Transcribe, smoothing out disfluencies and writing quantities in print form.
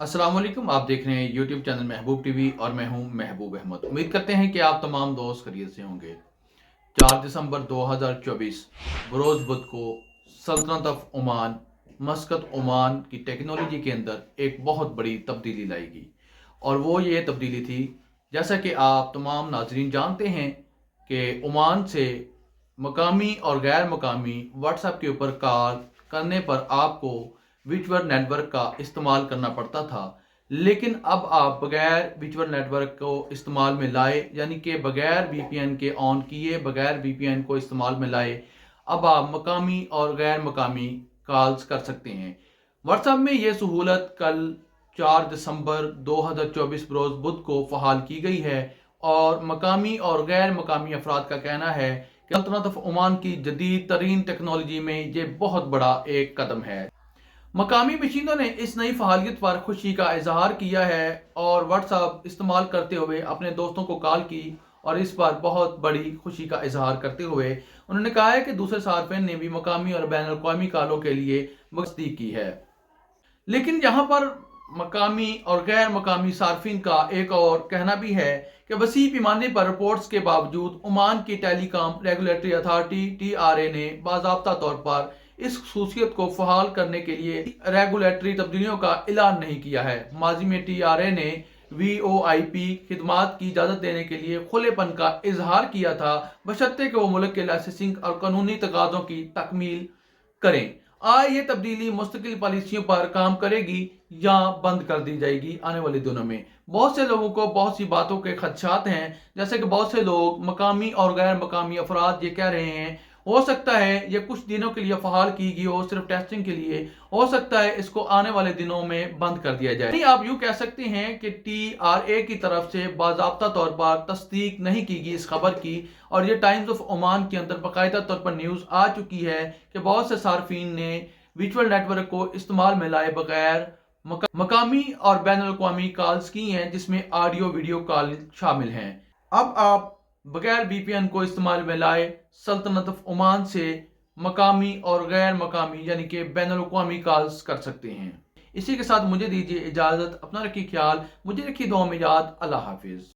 अस्सलाम वालेकुम। आप देख रहे हैं यूट्यूब चैनल महबूब टीवी और मैं हूं महबूब अहमद। उम्मीद करते हैं कि आप तमाम दोस्त खैरियत से होंगे। 4 दिसंबर 2024 बरोज़ बुध को सल्तनत ऑफ ओमान मस्कत ओमान की टेक्नोलॉजी के अंदर एक बहुत बड़ी तब्दीली लाएगी। और वो ये तब्दीली थी, जैसा कि आप तमाम नाजरीन जानते हैं कि ओमान से मकामी और गैर मकामी व्हाट्सएप के ऊपर कॉल करने पर आपको विचुअल नेटवर्क का इस्तेमाल करना पड़ता था। लेकिन अब आप बगैर विचुअल नेटवर्क को इस्तेमाल में लाए, यानी कि बगैर वीपीएन के ऑन किए, बगैर वीपीएन को इस्तेमाल में लाए, अब आप मकामी और गैर मकामी कॉल्स कर सकते हैं। व्हाट्सएप में ये सहूलत कल 4 दिसंबर 2024 बरोज़ बुध को फ़हाल की गई है और मकामी और गैर मकामी अफराद का कहना है कि सल्तनत ऑफ ओमान की जदीद तरीन टेक्नोलॉजी में ये बहुत बड़ा एक कदम है। मकामी मशीनों ने इस नई फहालियत पर खुशी का इजहार किया है और व्हाट्सएप इस्तेमाल करते हुए अपने दोस्तों को कॉल की और इस पर बहुत बड़ी खुशी का इजहार करते हुए उन्होंने कहा है कि दूसरे सार्फिन ने भी मकामी और बैन अवी कॉलों के लिए तस्दीक की है। लेकिन यहाँ पर मकामी और गैर मकामी सार्फिन का एक और कहना भी है कि वसी पैमाने पर रिपोर्ट्स के बावजूद ओमान की टेलीकॉम रेगुलेटरी अथॉरिटी TRA ने बाज़ाब्ता तौर पर इस खसूसियत को फहाल करने के लिए रेगुलेटरी तब्दीलियों का ऐलान नहीं किया है। माजी में TRA ने VoIP खिदमात की इजाज़त देने के लिए खुलेपन का इजहार किया था, बशर्ते कि वो मुल्क के लाइसेंसिंग और कानूनी तकाज़ों की तकमील करें। ये तब्दीली मुस्तकिल पॉलिसियों पर काम करेगी या बंद कर दी जाएगी आने वाले दिनों में। बहुत से लोगों को बहुत सी बातों के खदशात हैं, जैसे कि बहुत से लोग मकामी और गैर मकामी अफराद ये कह रहे हैं हो सकता है ये कुछ दिनों के लिए फहाल की गई हो, सिर्फ टेस्टिंग के लिए। हो सकता है इसको आने वाले दिनों में बंद कर दिया जाए। नहीं, आप यूं कह सकते हैं कि TRA की तरफ से बाज़ाब्ता तौर पर तस्दीक नहीं की गई इस खबर की, और ये टाइम्स ऑफ ओमान के अंदर बाकायदा तौर पर न्यूज़ आ चुकी है कि बहुत से सार्फिन ने विचुअल नेटवर्क को इस्तेमाल में लाए बगैर मकामी और बैन अवी कॉल्स की हैं, जिसमें ऑडियो वीडियो कॉल शामिल हैं। अब आप बगैर VPN को इस्तेमाल में लाए सल्तनत ऑफ ओमान से मकामी और गैर मकामी यानी कि बैन अवी कॉल्स कर सकते हैं। इसी के साथ मुझे दीजिए इजाज़त। अपना रखिए ख्याल, मुझे रखिए दुआ में याद। अल्लाह हाफिज़।